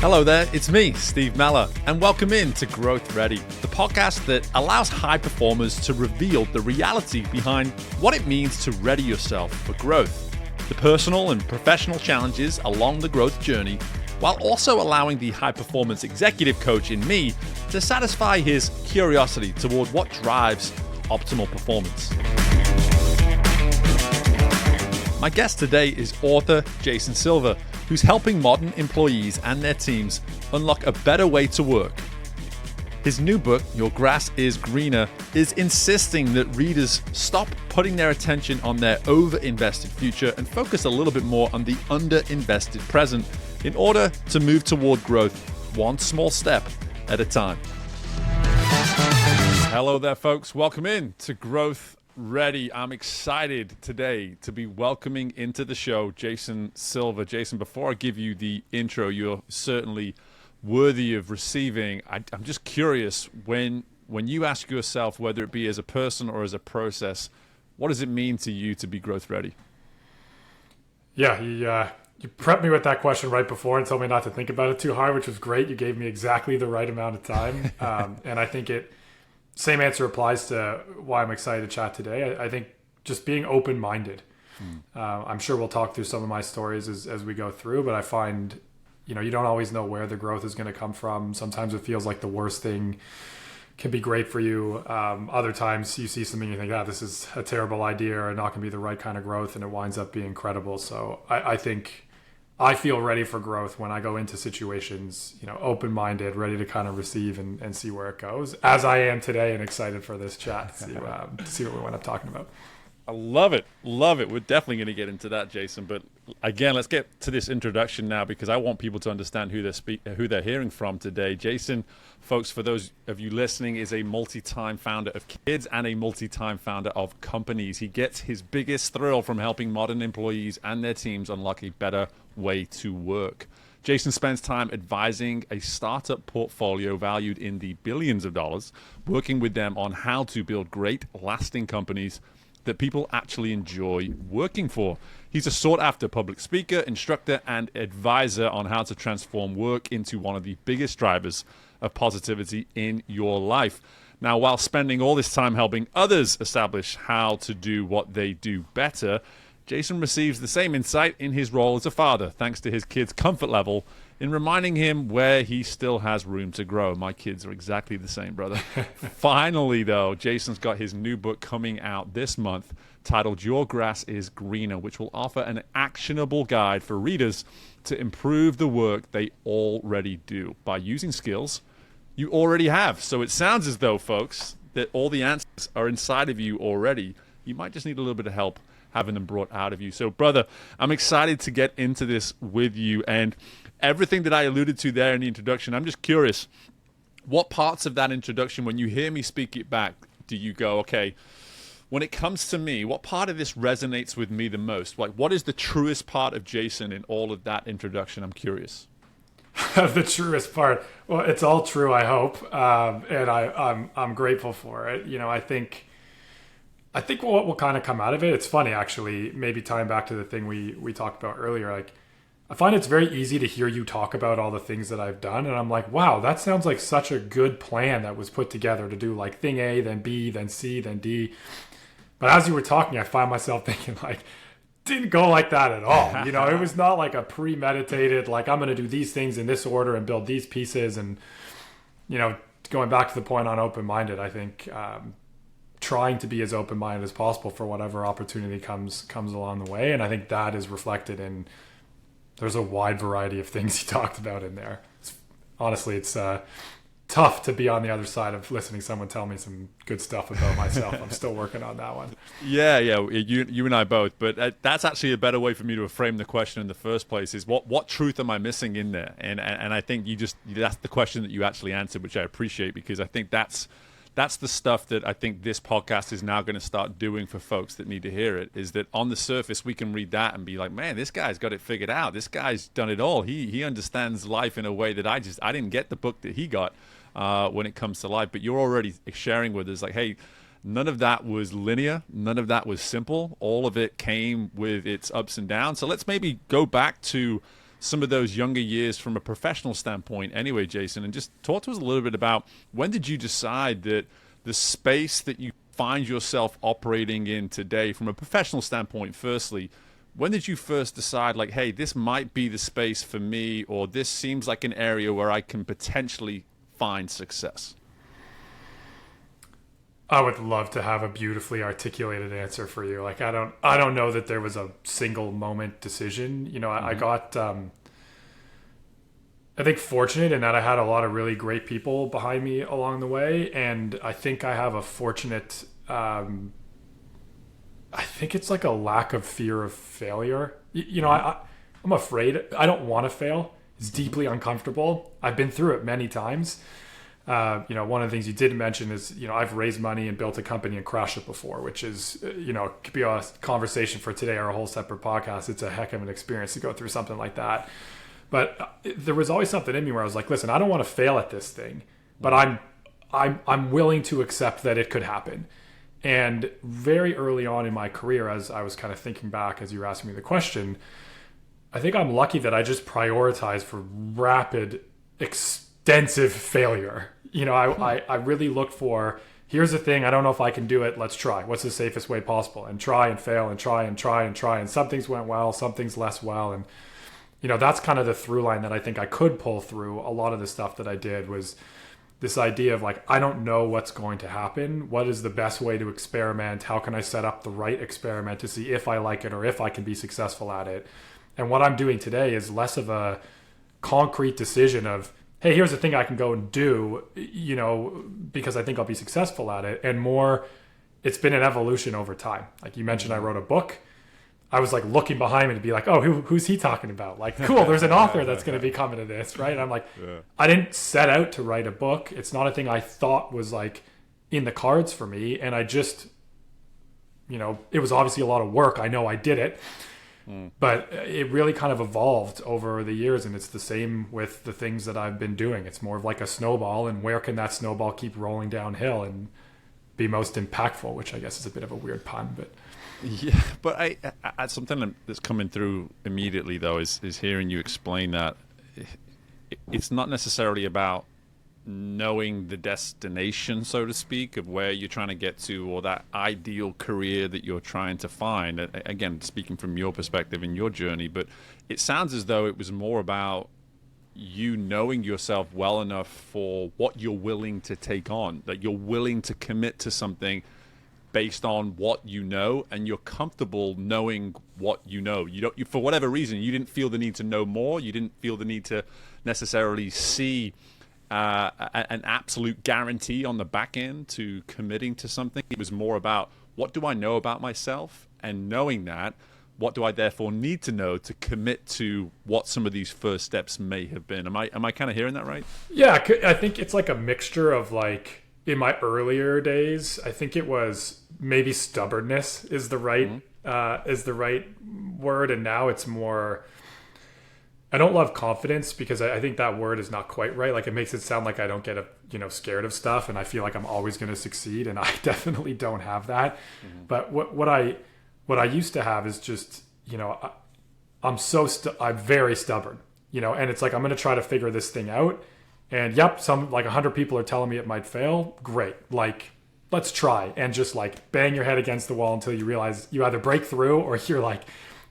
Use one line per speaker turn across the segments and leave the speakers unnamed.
Hello there, it's me, Steve Meller, and welcome in to Growth Ready, the podcast that allows high performers to reveal the reality behind what it means to ready yourself for growth, the personal and professional challenges along the growth journey, while also allowing the high-performance executive coach in me to satisfy his curiosity toward what drives optimal performance. My guest today is author Jason Silva, who's helping modern employees and their teams unlock a better way to work. His new book, Your Grass is Greener, is insisting that readers stop putting their attention on their overinvested future and focus a little bit more on the underinvested present in order to move toward growth one small step at a time. Hello there, folks. Welcome in to Growth Ready. I'm excited today to be welcoming into the show Jason Silva. Jason, before I give you the intro, you're certainly worthy of receiving. I'm just curious, when you ask yourself, whether it be as a person or as a process, what does it mean to you to be growth ready?
Yeah, you prepped me with that question right before and told me not to think about it too hard, which was great. You gave me exactly the right amount of time. And I think same answer applies to why I'm excited to chat today. I think just being open-minded. I'm sure we'll talk through some of my stories as we go through, but I find, you don't always know where the growth is going to come from. Sometimes it feels like the worst thing can be great for you. Other times you see something and you think, this is a terrible idea or not going to be the right kind of growth, and it winds up being incredible. So I think I feel ready for growth when I go into situations, open-minded, ready to kind of receive and see where it goes, as I am today, and excited for this chat to see what we wind up talking about.
I love it. Love it. We're definitely going to get into that, Jason. But again, let's get to this introduction now, because I want people to understand who they're hearing from today. Jason, folks, for those of you listening, is a multi-time founder of kids and a multi-time founder of companies. He gets his biggest thrill from helping modern employees and their teams unlock a better way to work. Jason spends time advising a startup portfolio valued in the billions of dollars, working with them on how to build great, lasting companies that people actually enjoy working for. He's a sought-after public speaker, instructor, and advisor on how to transform work into one of the biggest drivers of positivity in your life. Now, while spending all this time helping others establish how to do what they do better, Jason receives the same insight in his role as a father, thanks to his kids' comfort level in reminding him where he still has room to grow. My kids are exactly the same, brother. Finally, though, Jason's got his new book coming out this month titled Your Grass is Greener, which will offer an actionable guide for readers to improve the work they already do by using skills you already have. So it sounds as though, folks, that all the answers are inside of you already. You might just need a little bit of help having them brought out of you. So, brother, I'm excited to get into this with you. And everything that I alluded to there in the introduction, I'm just curious, what parts of that introduction, when you hear me speak it back, do you go, okay, when it comes to me, what part of this resonates with me the most? Like, what is the truest part of Jason in all of that introduction? I'm curious.
The truest part? Well, it's all true, I hope. And I'm grateful for it. I think what will kind of come out of it, it's funny, actually, maybe tying back to the thing we talked about earlier, like, I find it's very easy to hear you talk about all the things that I've done. And I'm like, wow, that sounds like such a good plan that was put together to do like thing A, then B, then C, then D. But as you were talking, I find myself thinking like, didn't go like that at all. It was not like a premeditated, like I'm going to do these things in this order and build these pieces. And, going back to the point on open-minded, I think, trying to be as open-minded as possible for whatever opportunity comes along the way. And I think that is reflected in, there's a wide variety of things he talked about in there. Honestly, it's tough to be on the other side of listening to someone tell me some good stuff about myself. I'm still working on that one.
Yeah, you and I both. But that's actually a better way for me to frame the question in the first place, is what truth am I missing in there? And I think that's the question that you actually answered, which I appreciate, because I think that's the stuff that I think this podcast is now going to start doing for folks that need to hear it, is that on the surface, we can read that and be like, man, this guy's got it figured out. This guy's done it all. He understands life in a way that I didn't get the book that he got when it comes to life. But you're already sharing with us like, hey, none of that was linear. None of that was simple. All of it came with its ups and downs. So let's maybe go back to some of those younger years from a professional standpoint anyway, Jason, and just talk to us a little bit about when did you decide that the space that you find yourself operating in today from a professional standpoint, firstly, when did you first decide, like, hey, this might be the space for me, or this seems like an area where I can potentially find success?
I would love to have a beautifully articulated answer for you. Like, I don't know that there was a single moment decision. You know, I got, I think, fortunate in that I had a lot of really great people behind me along the way. And I think I have a fortunate, I think it's like a lack of fear of failure. You know, I'm afraid. I don't want to fail. It's deeply uncomfortable. I've been through it many times. You know, one of the things you didn't mention is, you know, I've raised money and built a company and crashed it before, which is, you know, could be a conversation for today or a whole separate podcast. It's a heck of an experience to go through something like that. But there was always something in me where I was like, listen, I don't want to fail at this thing, but I'm willing to accept that it could happen. And very early on in my career, as I was kind of thinking back as you were asking me the question, I think I'm lucky that I just prioritized for rapid, extensive failure. You know, I really looked for, here's the thing, I don't know if I can do it, let's try. What's the safest way possible? And try and fail and try and try and try. And some things went well, some things less well. And, you know, that's kind of the through line that I think I could pull through a lot of the stuff that I did was this idea of like, I don't know what's going to happen. What is the best way to experiment? How can I set up the right experiment to see if I like it or if I can be successful at it? And what I'm doing today is less of a concrete decision of, hey, here's the thing I can go and do, you know, because I think I'll be successful at it. And more, it's been an evolution over time. Like you mentioned, I wrote a book. I was like looking behind me to be like, oh, who's he talking about? Like, cool, there's an author that's going to be coming to this, right? And I'm like, I didn't set out to write a book. It's not a thing I thought was like in the cards for me. And I just, you know, it was obviously a lot of work. I know I did it. But it really kind of evolved over the years, and it's the same with the things that I've been doing. It's more of like a snowball, and where can that snowball keep rolling downhill and be most impactful, which I guess is a bit of a weird pun. But
yeah, but I something that's coming through immediately, though, is hearing you explain that it's not necessarily about knowing the destination, so to speak, of where you're trying to get to or that ideal career that you're trying to find. Again, speaking from your perspective in your journey, but it sounds as though it was more about you knowing yourself well enough for what you're willing to take on, that you're willing to commit to something based on what you know, and you're comfortable knowing what you know. You for whatever reason, you didn't feel the need to know more. You didn't feel the need to necessarily see an absolute guarantee on the back end to committing to something. It was more about, what do I know about myself? And knowing that, what do I therefore need to know to commit to what some of these first steps may have been? Am I kind of hearing that right?
yeah, I think it's like a mixture of like, in my earlier days, I think it was maybe stubbornness is the right word. And now it's more, I don't love confidence because I think that word is not quite right. Like it makes it sound like I don't get scared of stuff and I feel like I'm always going to succeed, and I definitely don't have that. But what I used to have is just, you know, I'm very stubborn, you know, and it's like, I'm going to try to figure this thing out. And yep, some like 100 people are telling me it might fail. Great. Like, let's try, and just like bang your head against the wall until you realize you either break through or you're like,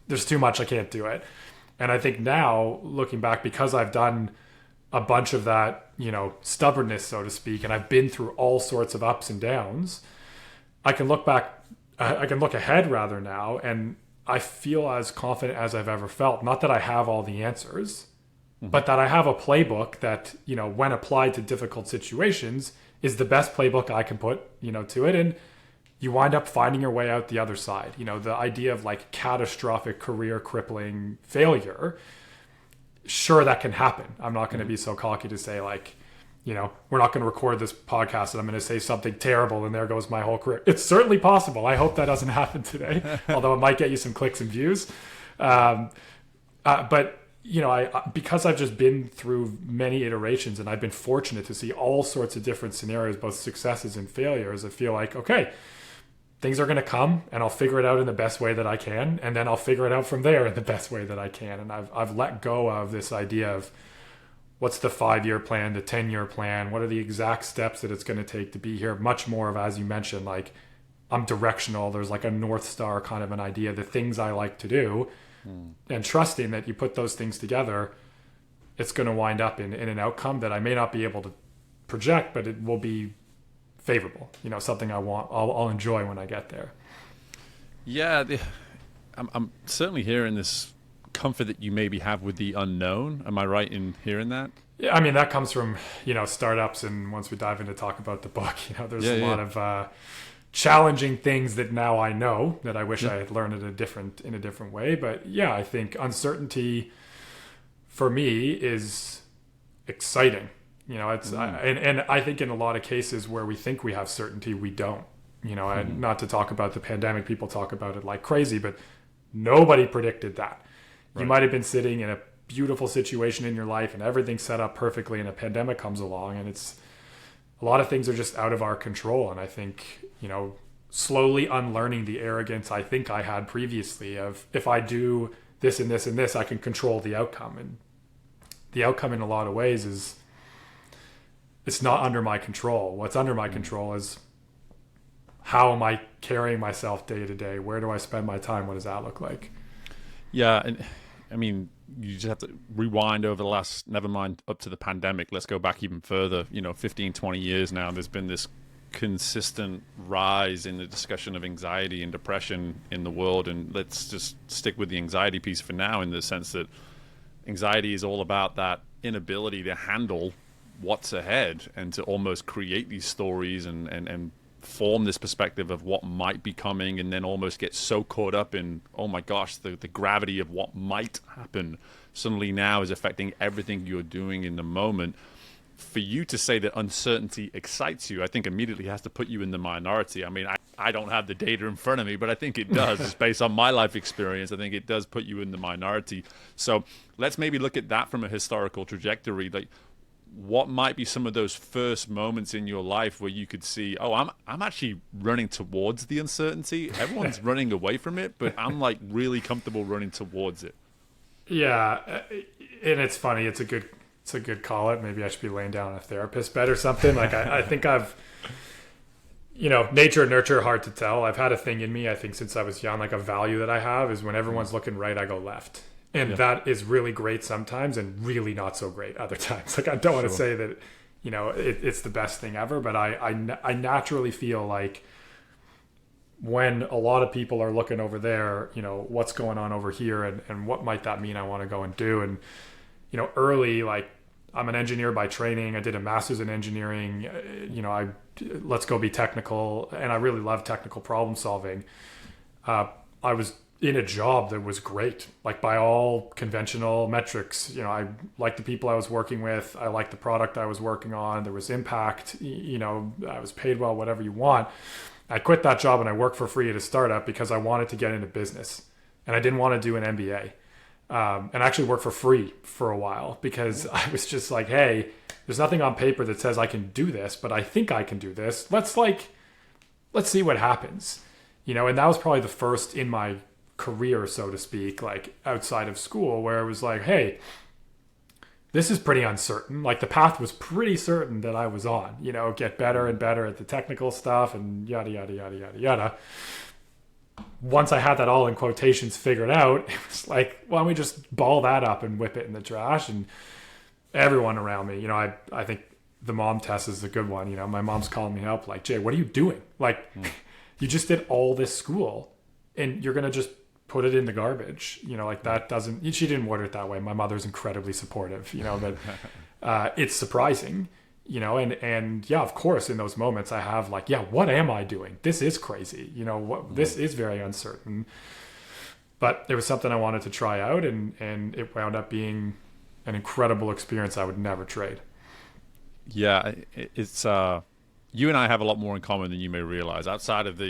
there's too much, I can't do it. And I think now, looking back, because I've done a bunch of that, you know, stubbornness, so to speak, and I've been through all sorts of ups and downs, I can look ahead rather now, and I feel as confident as I've ever felt. Not that I have all the answers, but that I have a playbook that, you know, when applied to difficult situations, is the best playbook I can put, you know, to it. And you wind up finding your way out the other side. You know, the idea of like catastrophic career crippling failure, sure, that can happen. I'm not going to be so cocky to say like, you know, we're not going to record this podcast and I'm going to say something terrible and there goes my whole career. It's certainly possible. I hope that doesn't happen today, although it might get you some clicks and views. But you know, because I've just been through many iterations and I've been fortunate to see all sorts of different scenarios, both successes and failures, I feel like, okay, things are going to come, and I'll figure it out in the best way that I can, and then I'll figure it out from there in the best way that I can. And I've let go of this idea of what's the 5-year plan, the 10-year plan, what are the exact steps that it's going to take to be here. Much more of, as you mentioned, like I'm directional. There's like a North Star kind of an idea, the things I like to do, and trusting that you put those things together, it's going to wind up in an outcome that I may not be able to project, but it will be favorable, something I'll enjoy when I get there.
Yeah, I'm certainly hearing this comfort that you maybe have with the unknown. Am I right in hearing that?
Yeah, I mean, that comes from, startups, and once we dive into talk about the book, there's a lot of challenging things that now I know that I wish I had learned in a different way. But yeah, I think uncertainty for me is exciting. It's and I think in a lot of cases where we think we have certainty, we don't. And not to talk about the pandemic, people talk about it like crazy, but nobody predicted that. Right. You might have been sitting in a beautiful situation in your life and everything's set up perfectly, and a pandemic comes along, and it's a lot of things are just out of our control. And I think slowly unlearning the arrogance I think I had previously of, if I do this and this and this, I can control the outcome. And the outcome in a lot of ways is, it's not under my control. What's under my control is, how am I carrying myself day to day? Where do I spend my time? What does that look like?
Yeah, and I mean, you just have to rewind over the last, never mind up to the pandemic, let's go back even further, 15, 20 years now. There's been this consistent rise in the discussion of anxiety and depression in the world. And let's just stick with the anxiety piece for now, in the sense that anxiety is all about that inability to handle what's ahead and to almost create these stories and form this perspective of what might be coming, and then almost get so caught up in, oh my gosh, the gravity of what might happen suddenly now is affecting everything you're doing in the moment. For you to say that uncertainty excites you, I think immediately has to put you in the minority. I mean, I don't have the data in front of me, but I think it does. Just based on my life experience, I think it does put you in the minority. So let's maybe look at that from a historical trajectory. Like, what might be some of those first moments in your life where you could see, oh, I'm actually running towards the uncertainty. Everyone's running away from it, but I'm like really comfortable running towards it.
Yeah, and it's funny. It's a good call it. Maybe I should be laying down a therapist bed or something. Like I think I've, nature and nurture, hard to tell. I've had a thing in me, I think, since I was young, like a value that I have is, when everyone's looking right, I go left. And that is really great sometimes and really not so great other times. Like, I don't want to say that, it's the best thing ever, but I naturally feel like when a lot of people are looking over there, what's going on over here, and what might that mean I want to go and do. And, early, like, I'm an engineer by training. I did a master's in engineering. Let's go be technical. And I really love technical problem solving. I was in a job that was great, like by all conventional metrics. I liked the people I was working with. I liked the product I was working on. There was impact, I was paid well, whatever you want. I quit that job and I worked for free at a startup because I wanted to get into business, and I didn't want to do an MBA. And actually worked for free for a while because I was just like, hey, there's nothing on paper that says I can do this, but I think I can do this. Let's see what happens, and that was probably the first in my career, so to speak, like outside of school, where it was like, hey, this is pretty uncertain. Like, the path was pretty certain that I was on, get better and better at the technical stuff and yada, yada, yada, yada, yada. Once I had that all in quotations figured out, it was like, why don't we just ball that up and whip it in the trash? And everyone around me, I think the mom test is a good one. My mom's calling me up like, Jay, what are you doing? Like, you just did all this school and you're going to just put it in the garbage, like that doesn't, she didn't word it that way. My mother's incredibly supportive, but it's surprising, and yeah, of course, in those moments I have like, yeah, what am I doing? This is crazy. This is very uncertain, but it was something I wanted to try out, and it wound up being an incredible experience I would never trade.
Yeah, it's, you and I have a lot more in common than you may realize. Outside of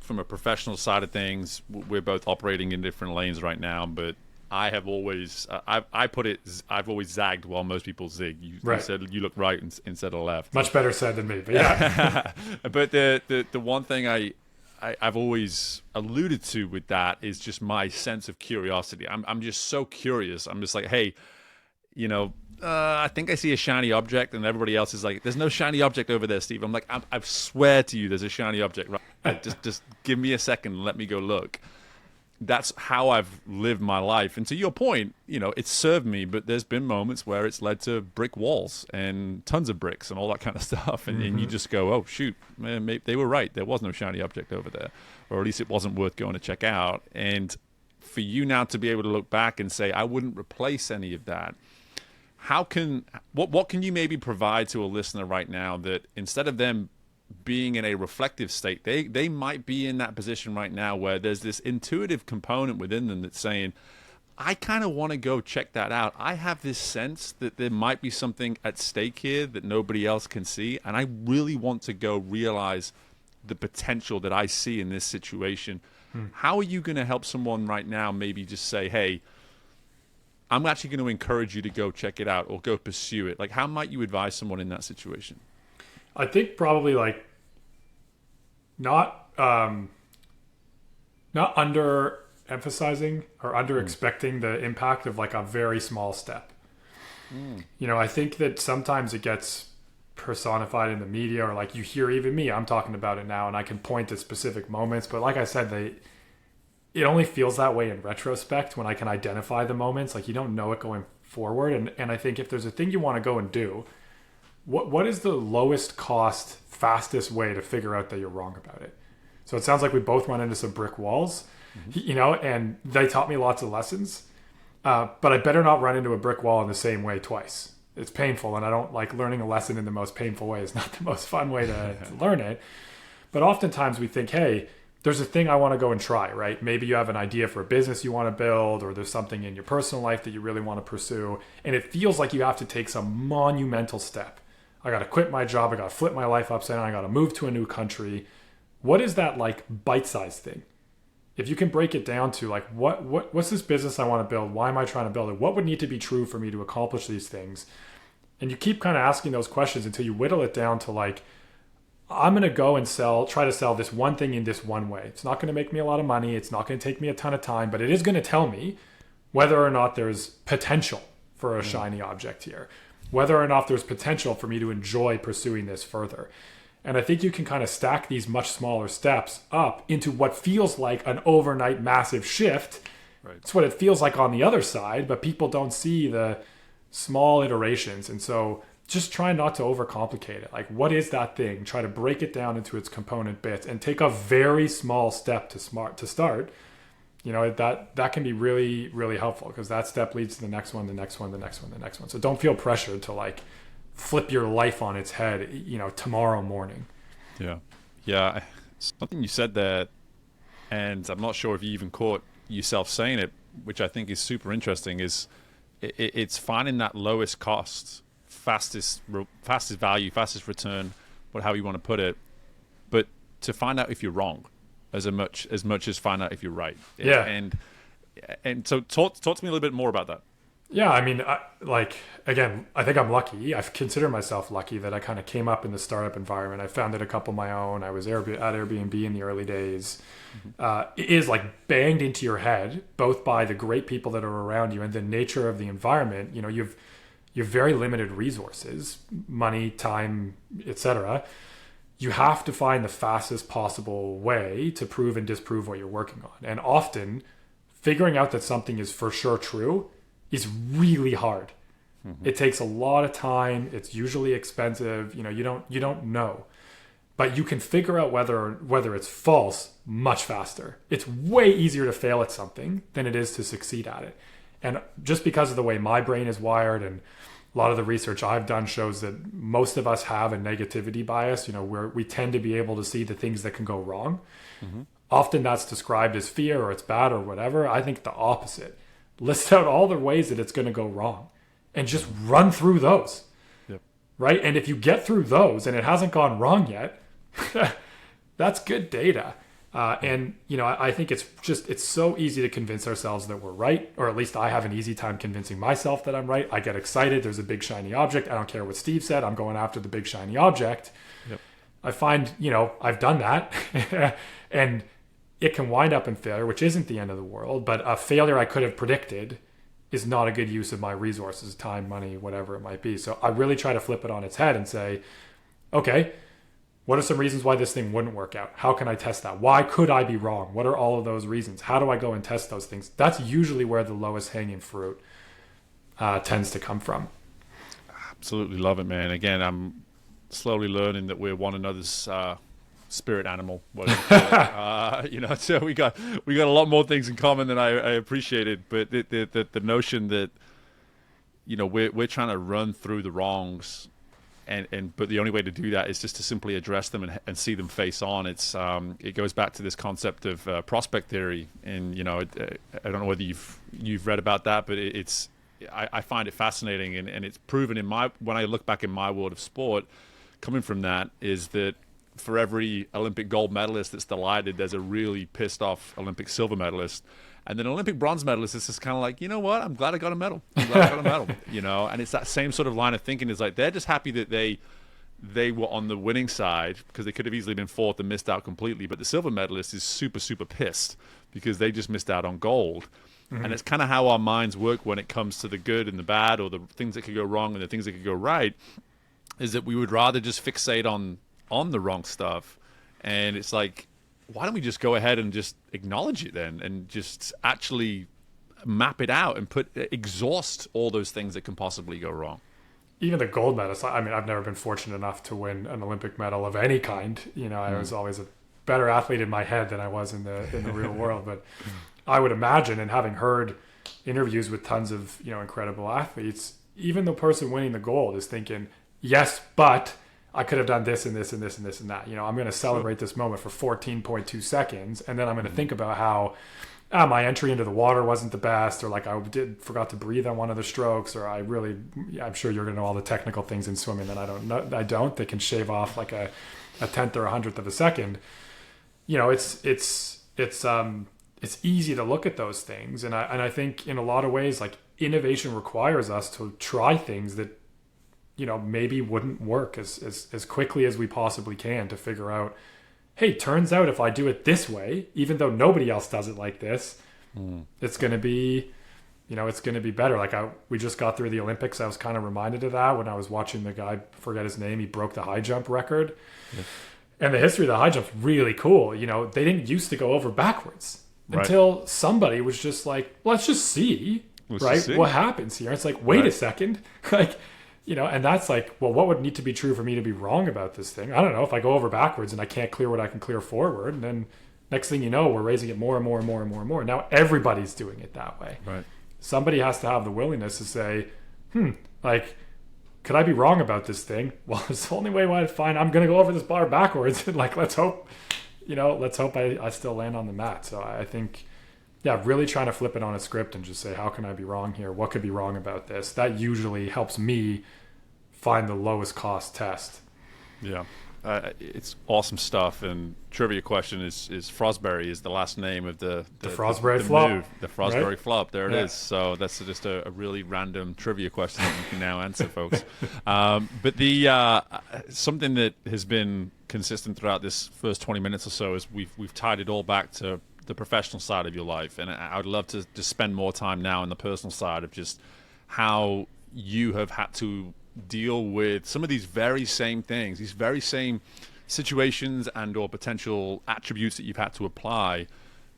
from a professional side of things, we're both operating in different lanes right now, but I have always, I've always zagged while most people zig. You said you look right instead of left.
Much better said than me, but yeah.
But the one thing I I've always alluded to with that is just my sense of curiosity. I'm just so curious. I'm just like, hey, I think I see a shiny object, and everybody else is like, "There's no shiny object over there, Steve." I'm like, I swear to you, there's a shiny object. Right? Just give me a second and let me go look. That's how I've lived my life. And to your point, it's served me, but there's been moments where it's led to brick walls and tons of bricks and all that kind of stuff. And you just go, oh, shoot, man, maybe they were right. There was no shiny object over there, or at least it wasn't worth going to check out. And for you now to be able to look back and say, I wouldn't replace any of that. What can you maybe provide to a listener right now that instead of them being in a reflective state, they might be in that position right now where there's this intuitive component within them that's saying, I kind of want to go check that out. I have this sense that there might be something at stake here that nobody else can see, and I really want to go realize the potential that I see in this situation. How are you going to help someone right now maybe just say, hey, I'm actually going to encourage you to go check it out or go pursue it? Like, how might you advise someone in that situation?
I think probably like not under emphasizing or under expecting the impact of like a very small step. I think that sometimes it gets personified in the media, or like you hear even me, I'm talking about it now and I can point to specific moments, but like I said, it only feels that way in retrospect when I can identify the moments. Like you don't know it going forward. And I think if there's a thing you want to go and do, what is the lowest cost, fastest way to figure out that you're wrong about it? So it sounds like we both run into some brick walls, and they taught me lots of lessons. But I better not run into a brick wall in the same way twice. It's painful, and I don't like learning a lesson in the most painful way. It's not the most fun way to learn it. But oftentimes we think, hey, there's a thing I want to go and try, right? Maybe you have an idea for a business you want to build, or there's something in your personal life that you really want to pursue. And it feels like you have to take some monumental step. I got to quit my job. I got to flip my life upside down. I got to move to a new country. What is that like bite-sized thing? If you can break it down to like, what's this business I want to build? Why am I trying to build it? What would need to be true for me to accomplish these things? And you keep kind of asking those questions until you whittle it down to like, I'm going to go and try to sell this one thing in this one way. It's not going to make me a lot of money. It's not going to take me a ton of time, but it is going to tell me whether or not there's potential for a shiny object here, whether or not there's potential for me to enjoy pursuing this further. And I think you can kind of stack these much smaller steps up into what feels like an overnight massive shift.
Right.
It's what it feels like on the other side, but people don't see the small iterations. And so just try not to overcomplicate it. Like, what is that thing? Try to break it down into its component bits and take a very small step to start. That can be really, really helpful, because that step leads to the next one, the next one, the next one, the next one. So don't feel pressured to like flip your life on its head, tomorrow morning.
Yeah. Something you said there, and I'm not sure if you even caught yourself saying it, which I think is super interesting, is it's finding that lowest cost, fastest value, fastest return, however you want to put it, but to find out if you're wrong as much as find out if you're right.
Yeah.
And so talk to me a little bit more about that.
Yeah, I mean, again, I think I'm lucky. I consider myself lucky that I kind of came up in the startup environment. I founded a couple of my own. I was at Airbnb in the early days. It is like banged into your head, both by the great people that are around you and the nature of the environment. You've very limited resources, money, time, etc. You have to find the fastest possible way to prove and disprove what you're working on. And often, figuring out that something is for sure true is really hard. It takes a lot of time. It's usually expensive. You don't know, but you can figure out whether it's false much faster. It's way easier to fail at something than it is to succeed at it. And just because of the way my brain is wired, and a lot of the research I've done shows that most of us have a negativity bias, where we tend to be able to see the things that can go wrong. Often that's described as fear, or it's bad, or whatever. I think the opposite. List out all the ways that it's going to go wrong and just run through those.
Yep.
Right? And if you get through those and it hasn't gone wrong yet, that's good data. I think it's so easy to convince ourselves that we're right, or at least I have an easy time convincing myself that I'm right. I get excited. There's a big shiny object. I don't care what Steve said. I'm going after the big shiny object.
Yep.
I find, I've done that and it can wind up in failure, which isn't the end of the world, but a failure I could have predicted is not a good use of my resources, time, money, whatever it might be. So I really try to flip it on its head and say, okay, what are some reasons why this thing wouldn't work out? How can I test that? Why could I be wrong? What are all of those reasons? How do I go and test those things? That's usually where the lowest hanging fruit tends to come from.
Absolutely love it, man. Again, I'm slowly learning that we're one another's spirit animal. So we got a lot more things in common than I appreciated. But the notion that we're trying to run through the wrongs, but the only way to do that is just to simply address them and see them face on. It goes back to this concept of prospect theory, and I don't know whether you've read about that, but I find it fascinating, and it's proven when I look back in my world of sport, coming from that is that for every Olympic gold medalist that's delighted, there's a really pissed off Olympic silver medalist. And then an Olympic bronze medalist is just kind of like, you know what? I'm glad I got a medal. And it's that same sort of line of thinking is like, they're just happy that they were on the winning side because they could have easily been fourth and missed out completely. But the silver medalist is super, super pissed because they just missed out on gold. Mm-hmm. And it's kind of how our minds work when it comes to the good and the bad, or the things that could go wrong and the things that could go right, is that we would rather just fixate on the wrong stuff. And it's like, why don't we just go ahead and just acknowledge it then, and just actually map it out and exhaust all those things that can possibly go wrong.
Even the gold medals. I mean, I've never been fortunate enough to win an Olympic medal of any kind. I was always a better athlete in my head than I was in the real world. But I would imagine, and having heard interviews with tons of incredible athletes, even the person winning the gold is thinking, yes, but I could have done this and this and this and this and that. I'm going to celebrate this moment for 14.2 seconds, and then I'm going to think about how my entry into the water wasn't the best, or like I forgot to breathe on one of the strokes, or I'm sure you're going to know all the technical things in swimming that I don't know. They can shave off like a tenth or a hundredth of a second. It's easy to look at those things, and I think in a lot of ways, like, innovation requires us to try things that maybe wouldn't work as quickly as we possibly can, to figure out, hey, turns out if I do it this way, even though nobody else does it like this, it's going to be, it's going to be better. Like we just got through the Olympics. I was kind of reminded of that when I was watching the guy, forget his name. He broke the high jump record. Yes. And the history of the high jump's really cool. They didn't used to go over backwards until somebody was just like, let's just see, what happens here. It's like, wait a second. And that's like, well, what would need to be true for me to be wrong about this thing? I don't know. If I go over backwards and I can't clear what I can clear forward, and then next thing you know, we're raising it more and more and more and more and more. Now everybody's doing it that way. Right. Somebody has to have the willingness to say, could I be wrong about this thing? Well, it's the only way I find I'm going to go over this bar backwards. And let's hope I still land on the mat. So I think, really trying to flip it on a script and just say, how can I be wrong here? What could be wrong about this? That usually helps me find the lowest cost test.
Yeah. It's awesome stuff. And trivia question is Frosberry is the last name of the
Frosberry flop.
Move, the Frosberry flop. There it is. So that's just a really random trivia question that you can now answer, folks. But the something that has been consistent throughout this first 20 minutes or so is we've tied it all back to the professional side of your life, and I would love to just spend more time now on the personal side of just how you have had to deal with some of these very same things, these very same situations and or potential attributes that you've had to apply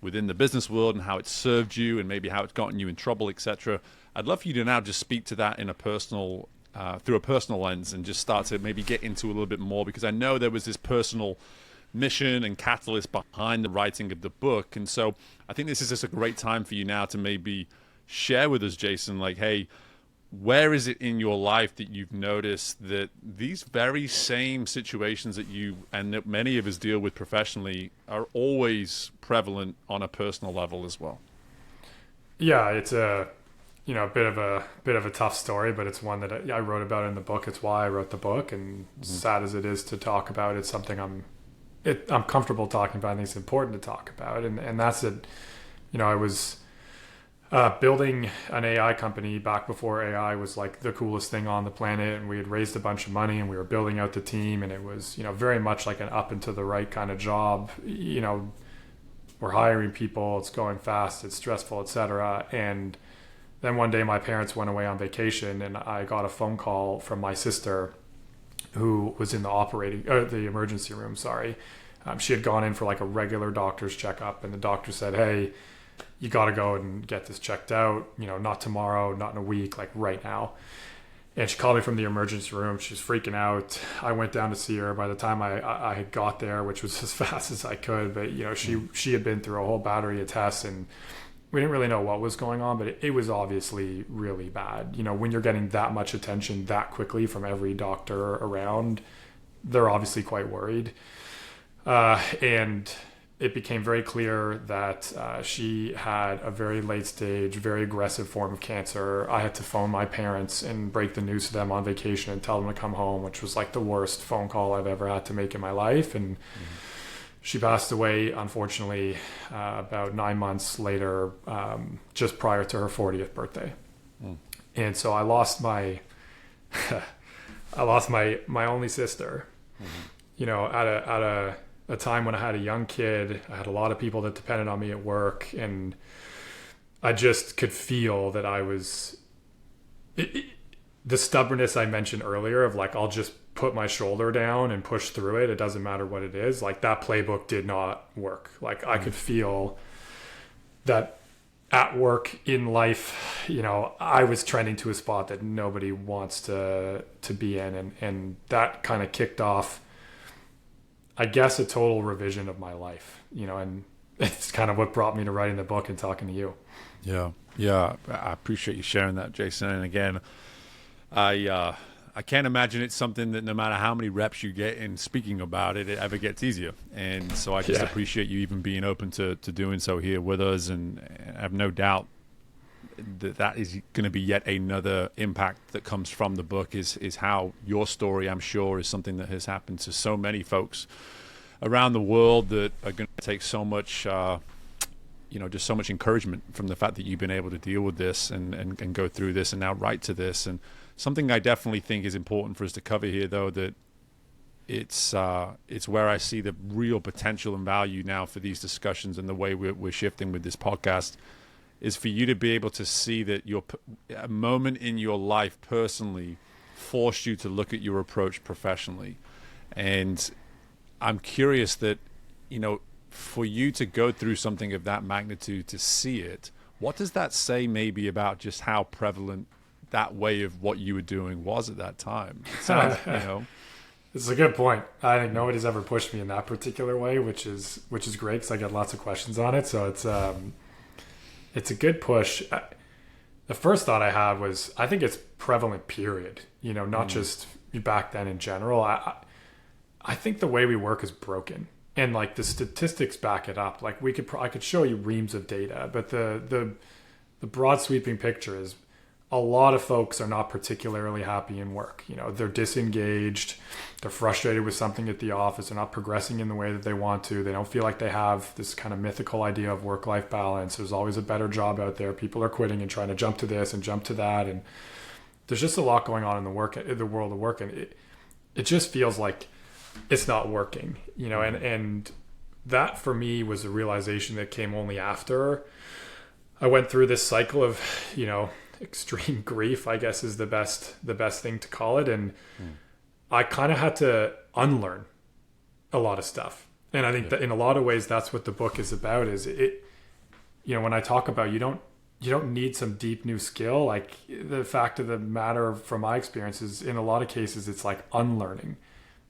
within the business world, and how it's served you and maybe how it's gotten you in trouble, etc. I'd love for you to now just speak to that in a personal through a personal lens, and just start to maybe get into a little bit more, because I know there was this personal mission and catalyst behind the writing of the book. And so I think this is just a great time for you now to maybe share with us, Jason, like, hey, where is it in your life that you've noticed that these very same situations that you and that many of us deal with professionally are always prevalent on a personal level as well?
Yeah, it's a bit of a tough story, but it's one that I wrote about in the book. It's why I wrote the book, and sad as it is to talk about, it's something I'm comfortable talking about. I think it's important to talk about, and that's it. Building an AI company back before AI was like the coolest thing on the planet, and we had raised a bunch of money and we were building out the team, and it was, very much like an up and to the right kind of job. We're hiring people, it's going fast, it's stressful, etc. And then one day my parents went away on vacation, and I got a phone call from my sister who was in the emergency room. Sorry. She had gone in for like a regular doctor's checkup, and the doctor said, "Hey, you got to go and get this checked out, not tomorrow, not in a week, like right now." And she called me from the emergency room. She was freaking out. I went down to see her. By the time I had got there, which was as fast as I could, but she had been through a whole battery of tests, and we didn't really know what was going on, but it was obviously really bad. When you're getting that much attention that quickly from every doctor around, they're obviously quite worried. And it became very clear that she had a very late stage, very aggressive form of cancer. I had to phone my parents and break the news to them on vacation and tell them to come home, which was like the worst phone call I've ever had to make in my life. And she passed away, unfortunately, about 9 months later, just prior to her 40th birthday. And so I lost my my only sister, at a time when I had a young kid. I had a lot of people that depended on me at work, and I just could feel that I was the stubbornness I mentioned earlier of like, I'll just put my shoulder down and push through it. It doesn't matter what it is. Like, that playbook did not work. Like, I could feel that at work, in life, I was trending to a spot that nobody wants to be in. And that kind of kicked off, I guess, a total revision of my life, and it's kind of what brought me to writing the book and talking to you.
Yeah. I appreciate you sharing that, Jason. And again, I can't imagine it's something that no matter how many reps you get in speaking about it, it ever gets easier. And so I just appreciate you even being open to doing so here with us. And I have no doubt that is going to be yet another impact that comes from the book, is how your story, I'm sure, is something that has happened to so many folks around the world that are going to take so much, just so much encouragement from the fact that you've been able to deal with this and go through this and now write to this. And something I definitely think is important for us to cover here, though, that it's where I see the real potential and value now for these discussions and the way we're shifting with this podcast, is for you to be able to see that a moment in your life personally forced you to look at your approach professionally. And I'm curious that, for you to go through something of that magnitude, to see it, what does that say maybe about just how prevalent that way of what you were doing was at that time? It sounds,
It's a good point. I think nobody's ever pushed me in that particular way, which is great, because I get lots of questions on it. So it's a good push. The first thought I had was, I think it's prevalent, period. Not just back then in general. I think the way we work is broken, and like the statistics back it up. Like, I could show you reams of data, but the broad sweeping picture is, a lot of folks are not particularly happy in work. They're disengaged, they're frustrated with something at the office, they're not progressing in the way that they want to. They don't feel like they have this kind of mythical idea of work-life balance. There's always a better job out there. People are quitting and trying to jump to this and jump to that. And there's just a lot going on in the world of work. And it just feels like it's not working, and that for me was a realization that came only after I went through this cycle of, extreme grief, I guess, is the best thing to call it. And I kind of had to unlearn a lot of stuff. And I think that in a lot of ways, that's what the book is about, is it, when I talk about, you don't need some deep new skill. Like, the fact of the matter from my experience is, in a lot of cases, it's like unlearning.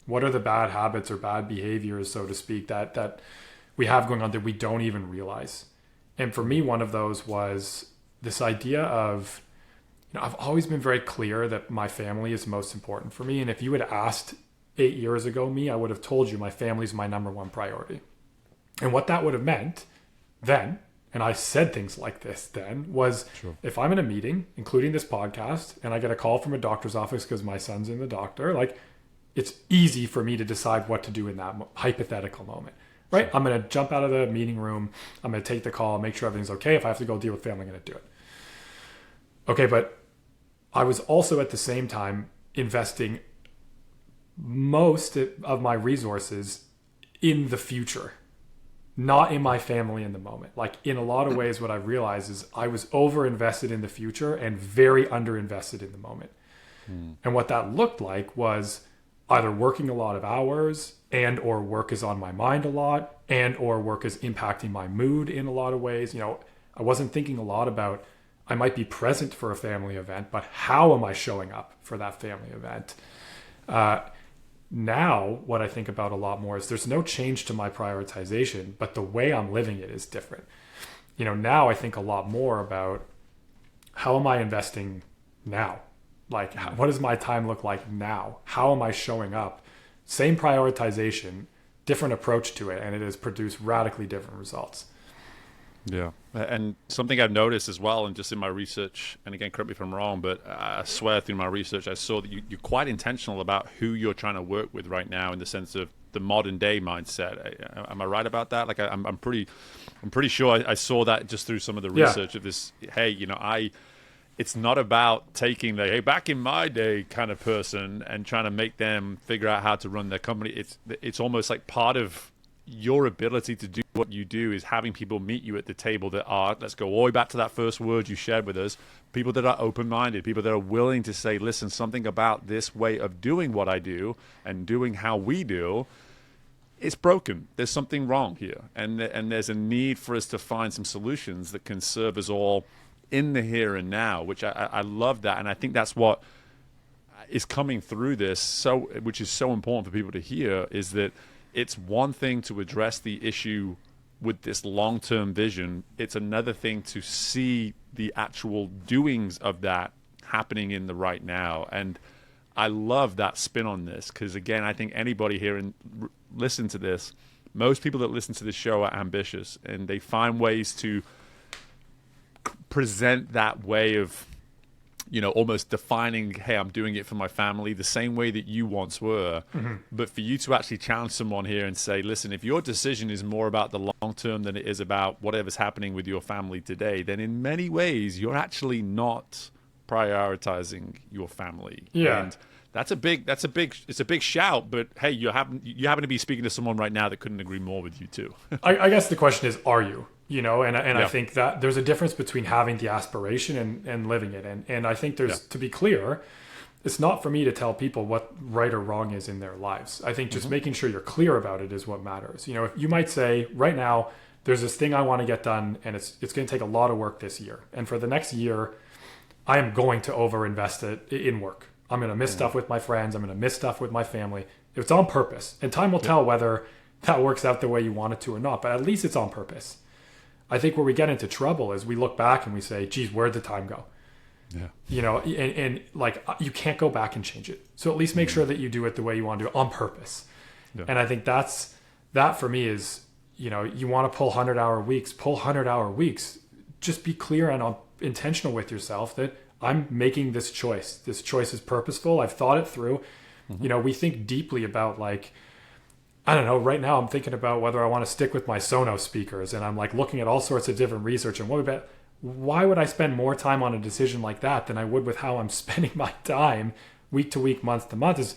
What are the bad habits or bad behaviors, so to speak, that we have going on that we don't even realize? And for me, one of those was this idea of, I've always been very clear that my family is most important for me. And if you had asked 8 years ago me, I would have told you my family is my number one priority. And what that would have meant then, and I said things like this then, was, sure, if I'm in a meeting, including this podcast, and I get a call from a doctor's office because my son's in the doctor, like, it's easy for me to decide what to do in that hypothetical moment. Right? I'm going to jump out of the meeting room. I'm going to take the call, make sure everything's okay. If I have to go deal with family, I'm going to do it. Okay, but I was also at the same time investing most of my resources in the future, not in my family in the moment. Like in a lot of ways, what I realized is I was over invested in the future and very underinvested in the moment. And what that looked like was either working a lot of hours and or work is on my mind a lot and or work is impacting my mood in a lot of ways. I wasn't thinking a lot about I might be present for a family event, but how am I showing up for that family event? Now, what I think about a lot more is there's no change to my prioritization, but the way I'm living it is different. Now I think a lot more about how am I investing now? Like, what does my time look like now? How am I showing up? Same prioritization, different approach to it, and it has produced radically different results.
Yeah. And something I've noticed as well, and just in my research, and again, correct me if I'm wrong, but I swear through my research, I saw that you're quite intentional about who you're trying to work with right now in the sense of the modern day mindset. Am I right about that? Like, I'm pretty sure I saw that just through some of the research of this. Hey, it's not about taking the, hey, back in my day kind of person and trying to make them figure out how to run their company. It's almost like part of your ability to do what you do is having people meet you at the table that are, let's go all the way back to that first word you shared with us, people that are open-minded, people that are willing to say, listen, something about this way of doing what I do and doing how we do, it's broken. There's something wrong here. And there's a need for us to find some solutions that can serve us all in the here and now, which I love that. And I think that's what is coming through this, which is so important for people to hear, is that it's one thing to address the issue with this long-term vision. It's another thing to see the actual doings of that happening in the right now. And I love that spin on this because, again, I think anybody here and listen to this, most people that listen to this show are ambitious and they find ways to present that way of, almost defining, hey, I'm doing it for my family the same way that you once were. Mm-hmm. But for you to actually challenge someone here and say, listen, if your decision is more about the long term than it is about whatever's happening with your family today, then in many ways you're actually not prioritizing your family.
Yeah.
And it's a big shout, but hey, you happen to be speaking to someone right now that couldn't agree more with you too.
I guess the question is, are you? I think that there's a difference between having the aspiration and living it. And I think to be clear, it's not for me to tell people what right or wrong is in their lives. I think just making sure you're clear about it is what matters. If you might say right now, there's this thing I want to get done and it's going to take a lot of work this year. And for the next year, I am going to overinvest it in work. I'm going to miss stuff with my friends. I'm going to miss stuff with my family. It's on purpose. And time will tell whether that works out the way you want it to or not. But at least it's on purpose. I think where we get into trouble is we look back and we say, geez, where'd the time go? Yeah. And like you can't go back and change it. So at least make sure that you do it the way you want to do it on purpose. Yeah. And I think that for me is, you want to pull 100-hour weeks, pull 100-hour weeks. Just be clear and intentional with yourself that I'm making this choice. This choice is purposeful. I've thought it through. Mm-hmm. We think deeply about like, I don't know, right now I'm thinking about whether I want to stick with my Sonos speakers and I'm like looking at all sorts of different research and why would I spend more time on a decision like that than I would with how I'm spending my time week to week, month to month?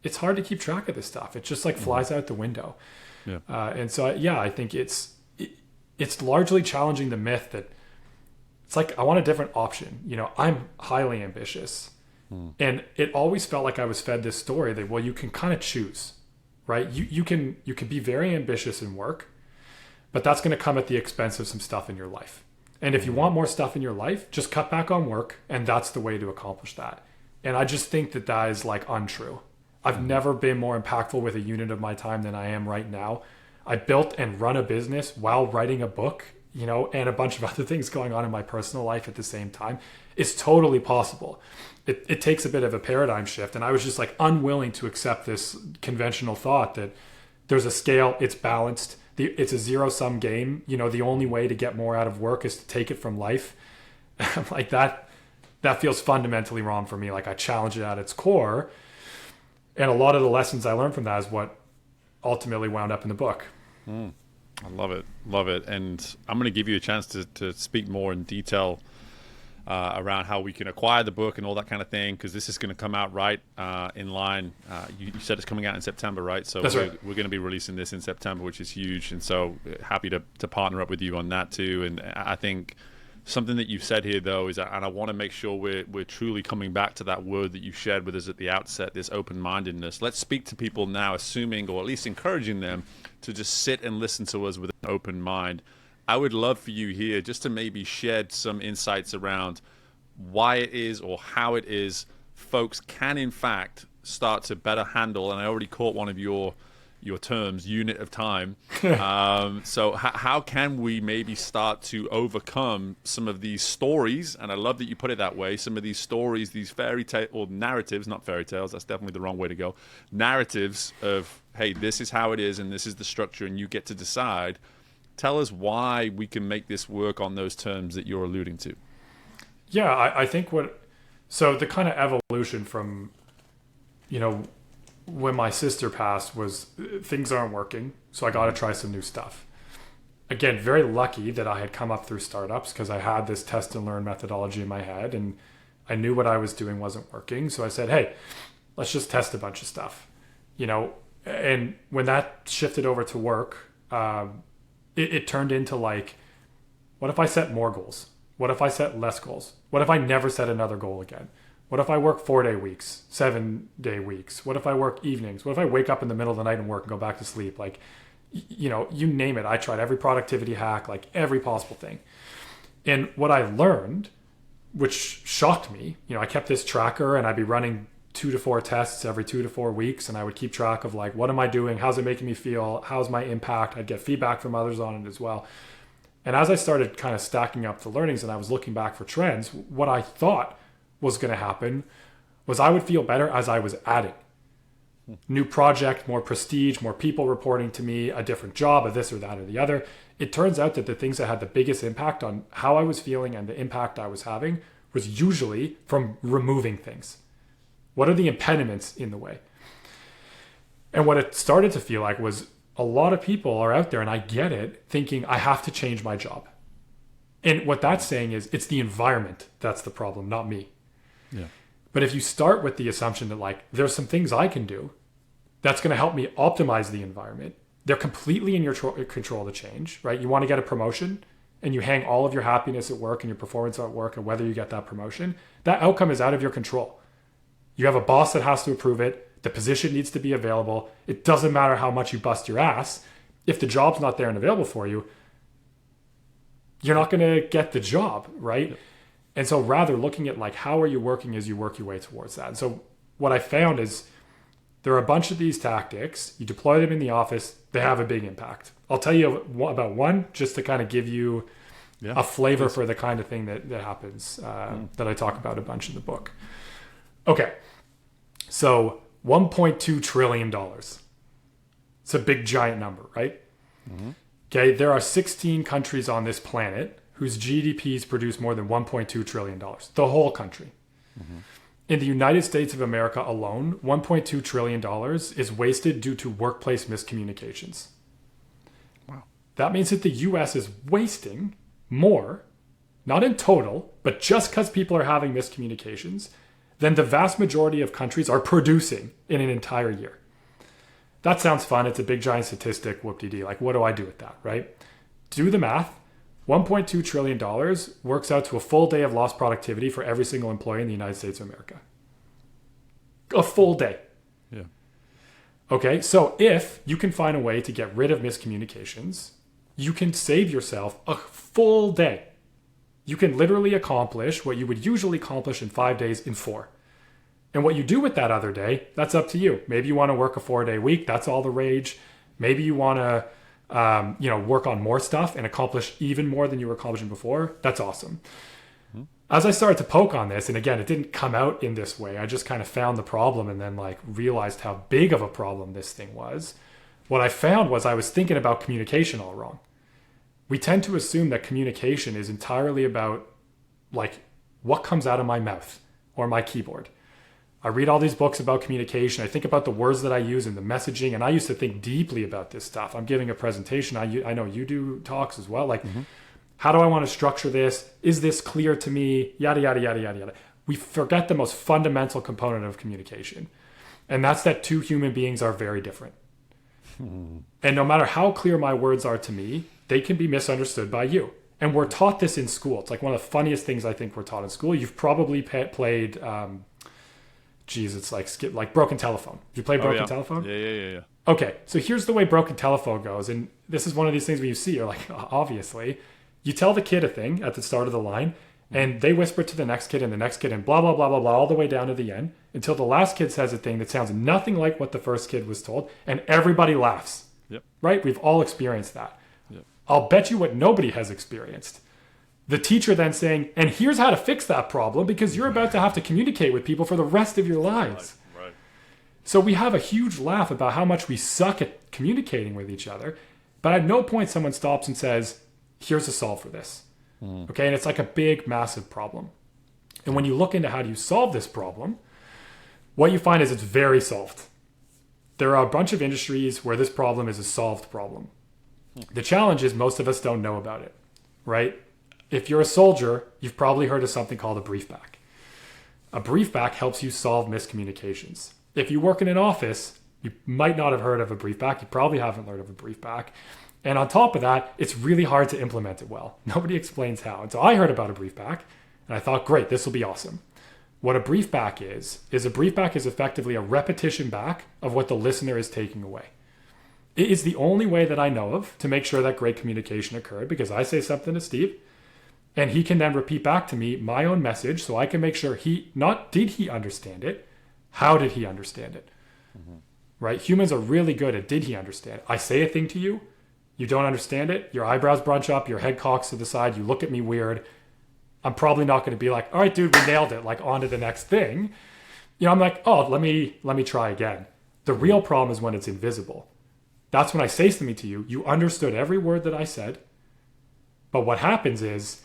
It's hard to keep track of this stuff. It just like flies out the window. Yeah. I think it's largely challenging the myth that it's like, I want a different option. I'm highly ambitious and it always felt like I was fed this story that, well, you can kind of choose. Right? You can be very ambitious in work, but that's going to come at the expense of some stuff in your life. And if you want more stuff in your life, just cut back on work, and that's the way to accomplish that. And I just think that is like untrue. I've never been more impactful with a unit of my time than I am right now. I built and run a business while writing a book, and a bunch of other things going on in my personal life at the same time. It's totally possible. It takes a bit of a paradigm shift. And I was just like unwilling to accept this conventional thought that there's a scale, it's balanced, it's a zero-sum game. The only way to get more out of work is to take it from life. I'm like, that feels fundamentally wrong for me. Like I challenge it at its core. And a lot of the lessons I learned from that is what ultimately wound up in the book.
I love it. And I'm going to give you a chance to speak more in detail around how we can acquire the book and all that kind of thing, because this is going to come out right in line. You said it's coming out in September, right? So
That's right.
we're going to be releasing this in September, which is huge. And so happy to partner up with you on that too. And I think something that you've said here, though, is, and I want to make sure we're truly coming back to that word that you shared with us at the outset, this open-mindedness. Let's speak to people now, assuming, or at least encouraging them to just sit and listen to us with an open mind. I would love for you here just to maybe shed some insights around why it is or how it is folks can, in fact, start to better handle, and I already caught one of your terms, unit of time. So how can we maybe start to overcome some of these stories? And I love that you put it that way. Some of these stories, these fairy tale or narratives, not fairy tales, that's definitely the wrong way to go. Narratives of, hey, this is how it is and this is the structure and you get to decide. Tell us why we can make this work on those terms that you're alluding to.
Yeah, I think so the kind of evolution from, when my sister passed was things aren't working, so I got to try some new stuff. Again, very lucky that I had come up through startups because I had this test and learn methodology in my head and I knew what I was doing wasn't working. So I said, hey, let's just test a bunch of stuff, and when that shifted over to work, it turned into like, what if I set more goals? What if I set less goals? What if I never set another goal again? What if I work 4-day weeks, 7-day weeks? What if I work evenings? What if I wake up in the middle of the night and work and go back to sleep? Like, you name it. I tried every productivity hack, like every possible thing. And what I learned, which shocked me, I kept this tracker and I'd be running 2 to 4 tests every 2 to 4 weeks. And I would keep track of like, what am I doing? How's it making me feel? How's my impact? I'd get feedback from others on it as well. And as I started kind of stacking up the learnings and I was looking back for trends, what I thought was going to happen was I would feel better as I was adding new project, more prestige, more people reporting to me, a different job, a this or that or the other. It turns out that the things that had the biggest impact on how I was feeling and the impact I was having was usually from removing things. What are the impediments in the way? And what it started to feel like was a lot of people are out there, and I get it, thinking I have to change my job. And what that's saying is it's the environment that's the problem, not me.
Yeah.
But if you start with the assumption that like there's some things I can do that's going to help me optimize the environment, they're completely in your control to change, right? You want to get a promotion and you hang all of your happiness at work and your performance at work and whether you get that promotion, that outcome is out of your control. You have a boss that has to approve it. The position needs to be available. It doesn't matter how much you bust your ass. If the job's not there and available for you, you're not going to get the job, right? Yep. And so rather looking at like, how are you working as you work your way towards that? And so what I found is there are a bunch of these tactics. You deploy them in the office, they have a big impact. I'll tell you about one just to kind of give you a flavor for the kind of thing that happens that I talk about a bunch in the book. Okay, so $1.2 trillion. It's a big giant number, right? Mm-hmm. Okay, there are 16 countries on this planet whose GDPs produce more than $1.2 trillion, the whole country. Mm-hmm. In the United States of America alone, $1.2 trillion is wasted due to workplace miscommunications.
Wow.
That means that the US is wasting more, not in total, but just because people are having miscommunications, than the vast majority of countries are producing in an entire year. That sounds fun. It's a big giant statistic, whoop-de-dee. Like, what do I do with that, right? Do the math. $1.2 trillion works out to a full day of lost productivity for every single employee in the United States of America. A full day.
Yeah.
Okay, so if you can find a way to get rid of miscommunications, you can save yourself a full day. You can literally accomplish what you would usually accomplish in 5 days in 4. And what you do with that other day, that's up to you. Maybe you want to work a 4-day week. That's all the rage. Maybe you want to work on more stuff and accomplish even more than you were accomplishing before. That's awesome. Mm-hmm. As I started to poke on this, and again, it didn't come out in this way. I just kind of found the problem and then like realized how big of a problem this thing was. What I found was I was thinking about communication all wrong. We tend to assume that communication is entirely about like what comes out of my mouth or my keyboard. I read all these books about communication. I think about the words that I use and the messaging. And I used to think deeply about this stuff. I'm giving a presentation. I know you do talks as well. Like, How do I want to structure this? Is this clear to me? Yada, yada, yada, yada, yada. We forget the most fundamental component of communication. And that's that two human beings are very different. And no matter how clear my words are to me, they can be misunderstood by you. And we're taught this in school. It's like one of the funniest things I think we're taught in school. You've probably played, it's like Broken Telephone. Did you play Broken Telephone?
Yeah.
Okay, so here's the way Broken Telephone goes. And this is one of these things when you see, you're like, obviously. You tell the kid a thing at the start of the line, and they whisper to the next kid and the next kid and blah, blah, blah, blah, blah, all the way down to the end until the last kid says a thing that sounds nothing like what the first kid was told, and everybody laughs.
Yep.
Right? We've all experienced that.
Yep.
I'll bet you what nobody has experienced. The teacher then saying, and here's how to fix that problem because you're about to have to communicate with people for the rest of your lives.
Right.
So we have a huge laugh about how much we suck at communicating with each other, but at no point someone stops and says, here's a solve for this. Okay, and it's like a big, massive problem. And when you look into how do you solve this problem, what you find is it's very solved. There are a bunch of industries where this problem is a solved problem. The challenge is most of us don't know about it, right? If you're a soldier, you've probably heard of something called a briefback. A briefback helps you solve miscommunications. If you work in an office, you might not have heard of a briefback. You probably haven't heard of a briefback. And on top of that, it's really hard to implement it well. Nobody explains how. And so I heard about a briefback, and I thought, great, this will be awesome. What a briefback is a briefback is effectively a repetition back of what the listener is taking away. It is the only way that I know of to make sure that great communication occurred, because I say something to Steve, and he can then repeat back to me my own message so I can make sure did he understand it, how did he understand it? Right? Humans are really good at did he understand it? I say a thing to you, you don't understand it, your eyebrows bunch up, your head cocks to the side, you look at me weird. I'm probably not going to be like, all right, dude, we nailed it, like on to the next thing. I'm like, oh, let me try again. The real problem is when it's invisible. That's when I say something to you, you understood every word that I said, but what happens is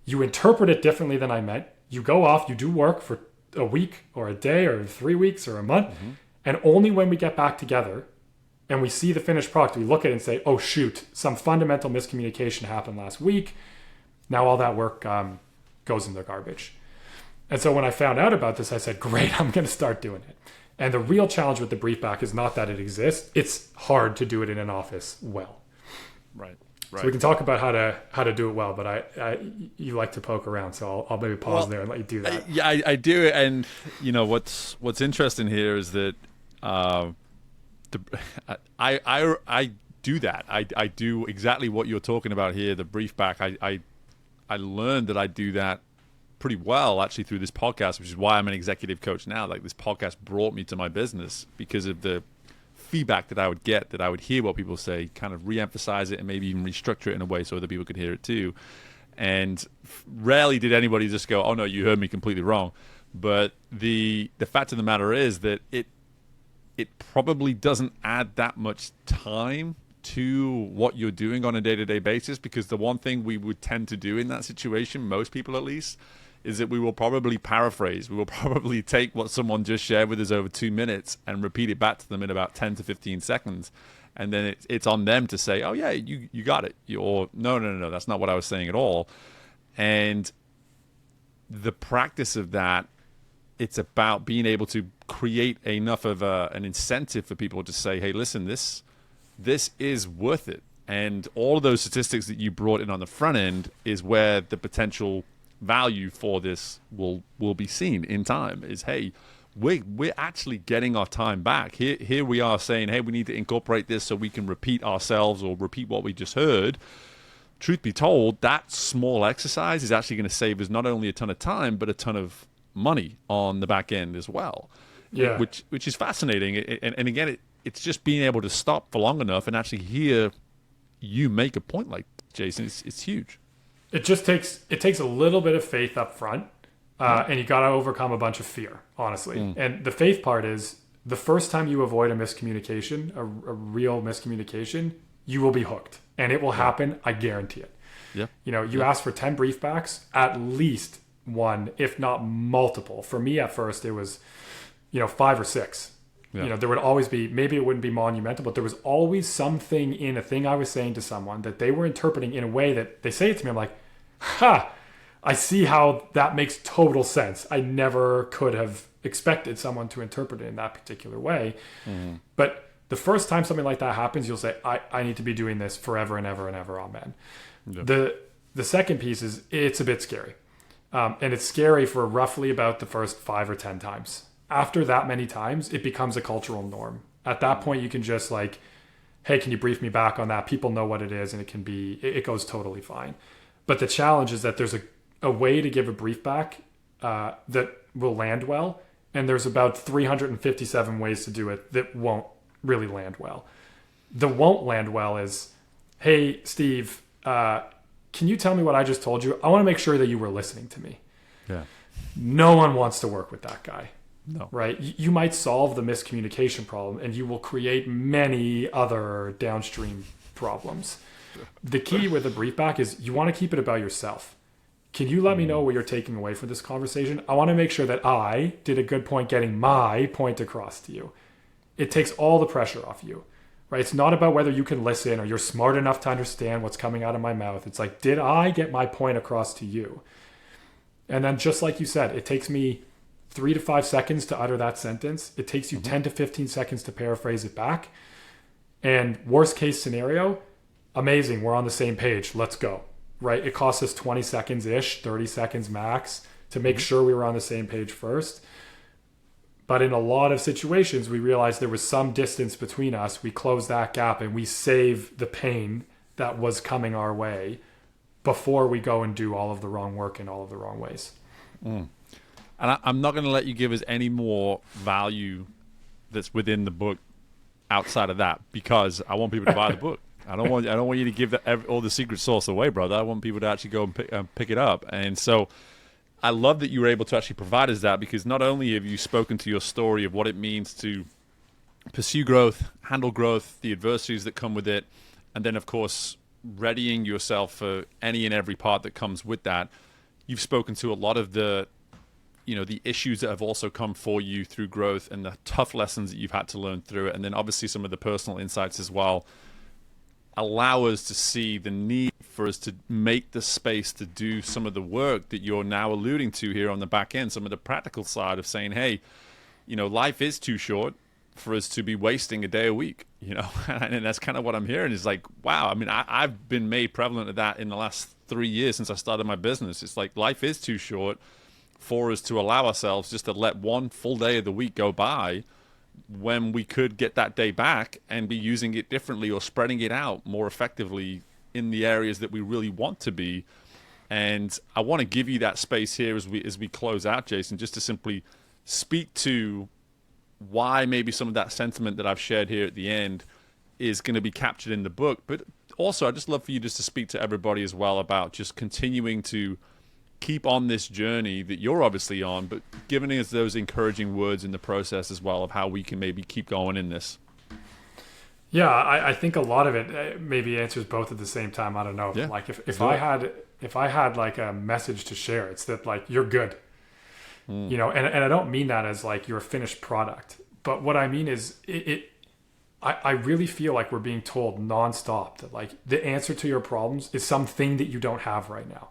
you interpret it differently than I meant. You go off, you do work for a week or a day or 3 weeks or a month, and only when we get back together and we see the finished product, we look at it and say, oh, shoot, some fundamental miscommunication happened last week. Now all that work goes in the garbage. And so when I found out about this, I said, great, I'm going to start doing it. And the real challenge with the briefback is not that it exists. It's hard to do it in an office well.
Right.
So we can talk about how to do it well, but you like to poke around, so I'll maybe pause there and let you do that.
I do. And what's interesting here is that I do that. I do exactly what you're talking about here. The briefback. I learned that I do that pretty well actually through this podcast, which is why I'm an executive coach now. Like, this podcast brought me to my business because of the feedback that I would get, that I would hear what people say, kind of re-emphasize it and maybe even restructure it in a way so other people could hear it too. And rarely did anybody just go, oh no, you heard me completely wrong. But the fact of the matter is that it probably doesn't add that much time to what you're doing on a day-to-day basis, because the one thing we would tend to do in that situation, most people at least, is that we will probably paraphrase. We will probably take what someone just shared with us over 2 minutes and repeat it back to them in about 10 to 15 seconds. And then it's on them to say, oh yeah, you got it. Or no, that's not what I was saying at all. And the practice of that, it's about being able to create enough of an incentive for people to say, hey, listen, this is worth it. And all of those statistics that you brought in on the front end is where the potential value for this will be seen in time. Is, hey, we're actually getting our time back. Here we are saying, hey, we need to incorporate this so we can repeat ourselves or repeat what we just heard. Truth be told, that small exercise is actually going to save us not only a ton of time, but a ton of money on the back end as well.
Yeah.
Which is fascinating. And again, it's just being able to stop for long enough and actually hear you make a point like Jason. It's huge.
It takes a little bit of faith up front, and you got to overcome a bunch of fear, honestly. And the faith part is the first time you avoid a miscommunication, a real miscommunication, you will be hooked, and it will happen. I guarantee it.
Yeah.
You ask for 10 briefbacks, at least one, if not multiple. For me, at first, it was, 5 or 6. You know, there would always be, maybe it wouldn't be monumental, but there was always something in a thing I was saying to someone that they were interpreting in a way that they say it to me. I'm like, ha, I see how that makes total sense. I never could have expected someone to interpret it in that particular way. But the first time something like that happens, you'll say, I need to be doing this forever and ever and ever. Amen. Yeah. The second piece is it's a bit scary. And it's scary for roughly about the first 5 or 10 times. After that many times, it becomes a cultural norm. At that point, you can just like, hey, can you brief me back on that? People know what it is, and it goes totally fine. But the challenge is that there's a way to give a brief back that will land well. And there's about 357 ways to do it that won't really land well. The won't land well is, hey, Steve, can you tell me what I just told you? I want to make sure that you were listening to me.
Yeah.
No one wants to work with that guy.
No.
Right? You might solve the miscommunication problem, and you will create many other downstream problems. The key with a brief back is you want to keep it about yourself. Can you let me know what you're taking away from this conversation? I want to make sure that I did a good point getting my point across to you. It takes all the pressure off you. Right? It's not about whether you can listen or you're smart enough to understand what's coming out of my mouth. It's like, did I get my point across to you? And then just like you said, it takes me 3 to 5 seconds to utter that sentence. It takes you 10 to 15 seconds to paraphrase it back. And worst case scenario, amazing. We're on the same page. Let's go. Right? It costs us 20 seconds-ish, 30 seconds max to make sure we were on the same page first. But in a lot of situations, we realized there was some distance between us. We close that gap and we save the pain that was coming our way before we go and do all of the wrong work in all of the wrong ways.
And I'm not going to let you give us any more value that's within the book outside of that, because I want people to buy the book. I don't want you to give all the secret sauce away, brother. I want people to actually go and pick it up. And so I love that you were able to actually provide us that, because not only have you spoken to your story of what it means to pursue growth, handle growth, the adversities that come with it, and then, of course, readying yourself for any and every part that comes with that. You've spoken to a lot of the issues that have also come for you through growth and the tough lessons that you've had to learn through it. And then obviously some of the personal insights as well allow us to see the need for us to make the space to do some of the work that you're now alluding to here on the back end, some of the practical side of saying, hey, life is too short for us to be wasting a day a week, and that's kind of what I'm hearing is like, wow. I mean, I've been made prevalent of that in the last 3 years since I started my business. It's like life is too short for us to allow ourselves just to let one full day of the week go by when we could get that day back and be using it differently or spreading it out more effectively in the areas that we really want to be. And I want to give you that space here as we close out, Jason, just to simply speak to why maybe some of that sentiment that I've shared here at the end is going to be captured in the book. But also, I'd just love for you just to speak to everybody as well about just continuing to keep on this journey that you're obviously on, but giving us those encouraging words in the process as well of how we can maybe keep going in this.
Yeah, I think a lot of it maybe answers both at the same time. I don't know.
Yeah.
Like if I had like a message to share, it's that like you're good. And I don't mean that as like you're a finished product. But what I mean is I really feel like we're being told nonstop that like the answer to your problems is something that you don't have right now.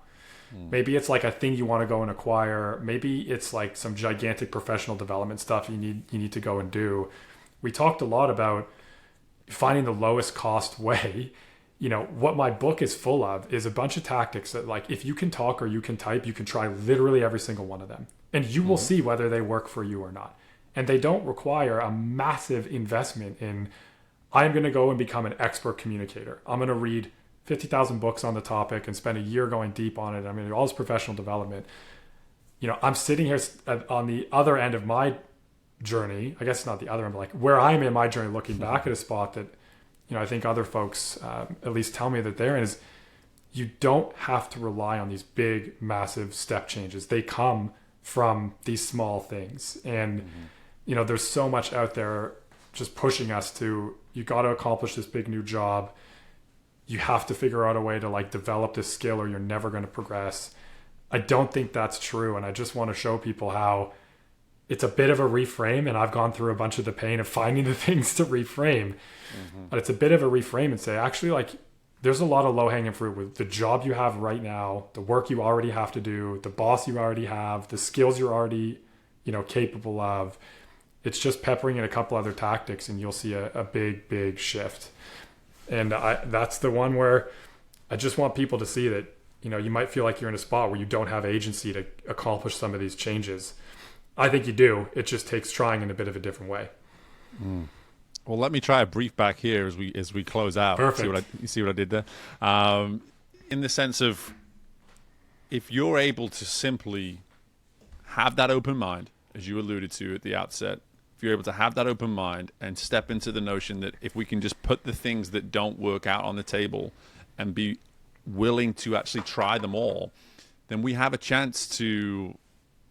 Maybe it's like a thing you want to go and acquire. Maybe it's like some gigantic professional development stuff you need to go and do. We talked a lot about finding the lowest cost way. What my book is full of is a bunch of tactics that like if you can talk or you can type, you can try literally every single one of them. And you will see whether they work for you or not. And they don't require a massive investment in, I'm going to go and become an expert communicator. I'm going to read 50,000 books on the topic and spend a year going deep on it. I mean, all this professional development. I'm sitting here on the other end of my journey. I guess not the other end, but like where I'm in my journey, looking back at a spot that, I think other folks at least tell me that they're in is you don't have to rely on these big, massive step changes. They come from these small things. And, there's so much out there just pushing us to, you got to accomplish this big new job. You have to figure out a way to like develop this skill or you're never going to progress. I don't think that's true. And I just want to show people how it's a bit of a reframe, and I've gone through a bunch of the pain of finding the things to reframe. But it's a bit of a reframe and say, actually, like, there's a lot of low hanging fruit with the job you have right now, the work you already have to do, the boss you already have, the skills you're already, capable of. It's just peppering in a couple other tactics, and you'll see a big, big shift. And that's the one where I just want people to see that, you might feel like you're in a spot where you don't have agency to accomplish some of these changes. I think you do. It just takes trying in a bit of a different way.
Well, let me try a brief back here as we close out.
Perfect.
You see what I did there? In the sense of, if you're able to simply have that open mind, as you alluded to at the outset, if you're able to have that open mind and step into the notion that if we can just put the things that don't work out on the table and be willing to actually try them all, then we have a chance to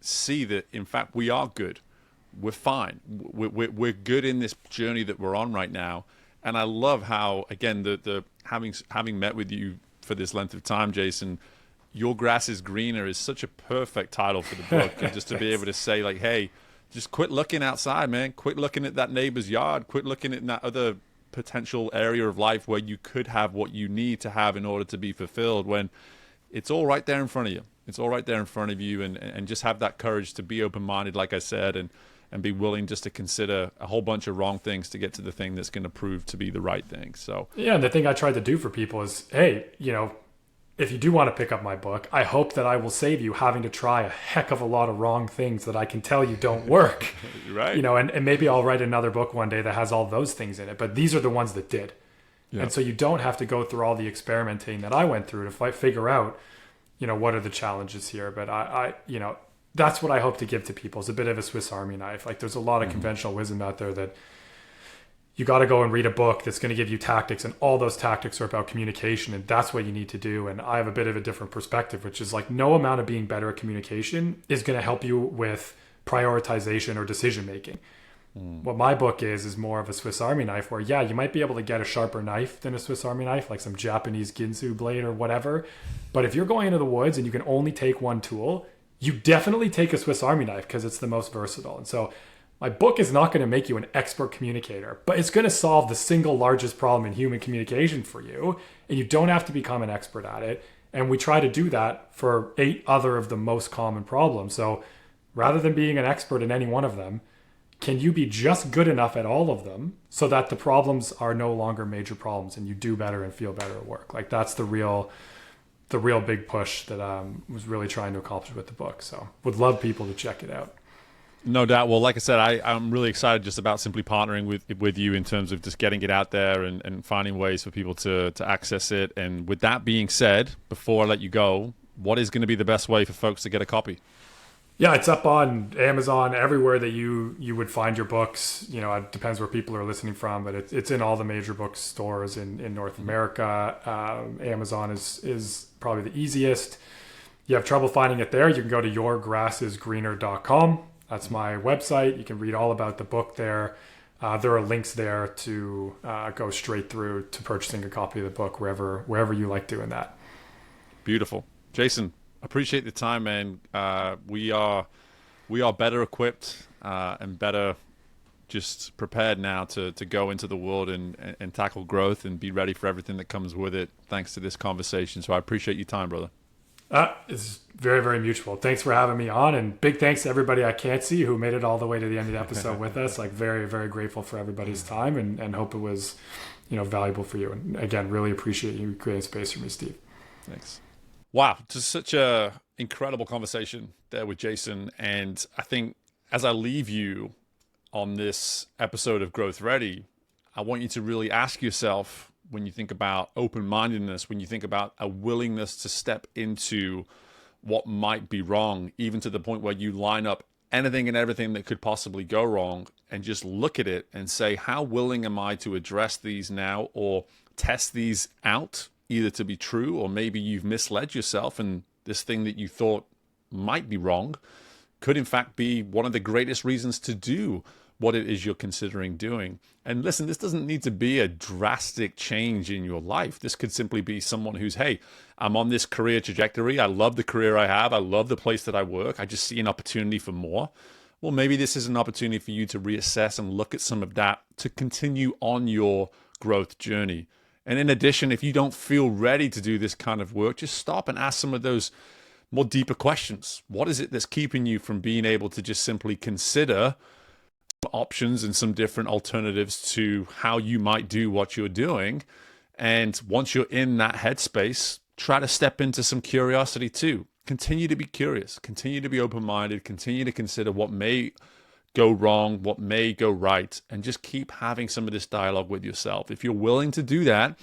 see that, in fact, we are good. We're fine. We're good in this journey that we're on right now. And I love how, again, the having met with you for this length of time, Jason, Your Grass is Greener is such a perfect title for the book. And just to be able to say, like, hey, just quit looking outside, man. Quit looking at that neighbor's yard. Quit looking at that other potential area of life where you could have what you need to have in order to be fulfilled, when it's all right there in front of you. It's all right there in front of you, and just have that courage to be open-minded, like I said, and be willing just to consider a whole bunch of wrong things to get to the thing that's going to prove to be the right thing. So
yeah, and the thing I tried to do for people is, hey, if you do want to pick up my book, I hope that I will save you having to try a heck of a lot of wrong things that I can tell you don't work.
Right.
And maybe I'll write another book one day that has all those things in it, but these are the ones that did. Yeah. And so you don't have to go through all the experimenting that I went through to figure out, what are the challenges here. But I that's what I hope to give to people, is a bit of a Swiss Army knife. Like, there's a lot of conventional wisdom out there that you got to go and read a book that's going to give you tactics, and all those tactics are about communication, and that's what you need to do. And I have a bit of a different perspective, which is like, no amount of being better at communication is going to help you with prioritization or decision making. What my book is more of a Swiss Army knife, where, yeah, you might be able to get a sharper knife than a Swiss Army knife, like some Japanese Ginsu blade or whatever. But if you're going into the woods and you can only take one tool, you definitely take a Swiss Army knife, because it's the most versatile. And so my book is not going to make you an expert communicator, but it's going to solve the single largest problem in human communication for you. And you don't have to become an expert at it. And we try to do that for 8 other of the most common problems. So rather than being an expert in any one of them, can you be just good enough at all of them so that the problems are no longer major problems and you do better and feel better at work? Like, that's the real big push that I was really trying to accomplish with the book. So would love people to check it out.
No doubt. Well, like I said, I'm really excited just about simply partnering with you in terms of just getting it out there and finding ways for people to access it. And with that being said, before I let you go, what is going to be the best way for folks to get a copy?
Yeah, it's up on Amazon, everywhere that you would find your books. It depends where people are listening from, but it's in all the major bookstores in North America. Amazon is probably the easiest. You have trouble finding it there, you can go to yourgrassisgreener.com. That's my website. You can read all about the book there. There are links there to go straight through to purchasing a copy of the book wherever you like doing that.
Beautiful. Jason, appreciate the time, man. We are better equipped and better just prepared now to go into the world and tackle growth and be ready for everything that comes with it, thanks to this conversation. So I appreciate your time, brother.
It's very, very mutual. Thanks for having me on, and big thanks to everybody I can't see who made it all the way to the end of the episode with us. Like, very, very grateful for everybody's time, and hope it was, valuable for you. And again, really appreciate you creating space for me, Steve.
Thanks. Wow, just such a incredible conversation there with Jason. And I think as I leave you on this episode of Growth Ready, I want you to really ask yourself, when you think about open-mindedness, when you think about a willingness to step into what might be wrong, even to the point where you line up anything and everything that could possibly go wrong and just look at it and say, how willing am I to address these now, or test these out, either to be true, or maybe you've misled yourself and this thing that you thought might be wrong could in fact be one of the greatest reasons to do what it is you're considering doing. And listen, this doesn't need to be a drastic change in your life. This could simply be someone who's, hey, I'm on this career trajectory. I love the career I have. I love the place that I work. I just see an opportunity for more. well, maybe this is an opportunity for you to reassess and look at some of that to continue on your growth journey. And in addition, if you don't feel ready to do this kind of work, just stop and ask some of those more deeper questions. What is it that's keeping you from being able to just simply consider options and some different alternatives to how you might do what you're doing? And once you're in that headspace, try to step into some curiosity too. Continue to be curious, continue to be open-minded, continue to consider what may go wrong, what may go right, and just keep having some of this dialogue with yourself. If you're willing to do that,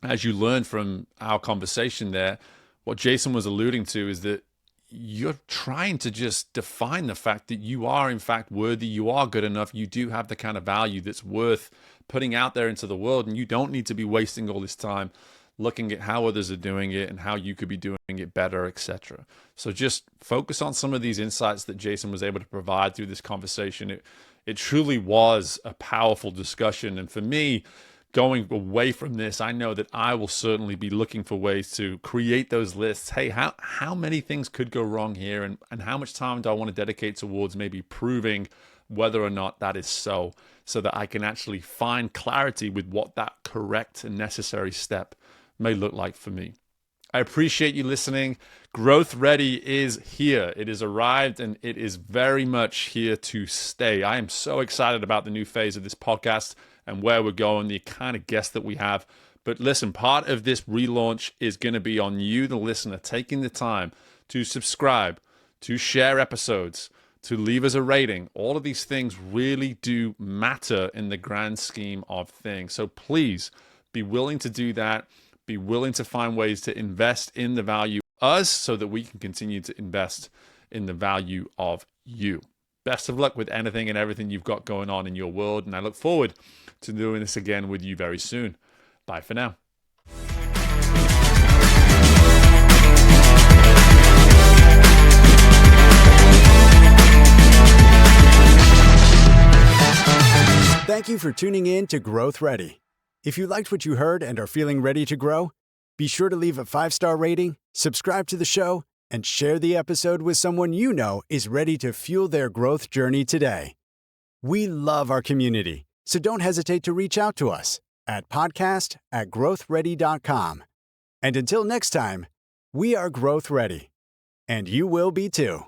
as you learned from our conversation there, what Jason was alluding to is that you're trying to just define the fact that you are in fact worthy, you are good enough, you do have the kind of value that's worth putting out there into the world, and you don't need to be wasting all this time looking at how others are doing it and how you could be doing it better, etc. So just focus on some of these insights that Jason was able to provide through this conversation. It truly was a powerful discussion, and for me, going away from this, I know that I will certainly be looking for ways to create those lists. Hey, how many things could go wrong here, and how much time do I want to dedicate towards maybe proving whether or not that is so that I can actually find clarity with what that correct and necessary step may look like for me. I appreciate you listening. Growth Ready is here. It has arrived, and it is very much here to stay. I am so excited about the new phase of this podcast and where we're going, the kind of guests that we have. But listen, part of this relaunch is going to be on you, the listener, taking the time to subscribe, to share episodes, to leave us a rating. All of these things really do matter in the grand scheme of things. So please be willing to do that. Be willing to find ways to invest in the value of us so that we can continue to invest in the value of you. Best of luck with anything and everything you've got going on in your world, and I look forward to doing this again with you very soon. Bye for now.
Thank you for tuning in to Growth Ready. If you liked what you heard and are feeling ready to grow, be sure to leave a 5-star rating, subscribe to the show, and share the episode with someone you know is ready to fuel their growth journey today. We love our community, so don't hesitate to reach out to us at podcast@growthready.com. And until next time, we are Growth Ready, and you will be too.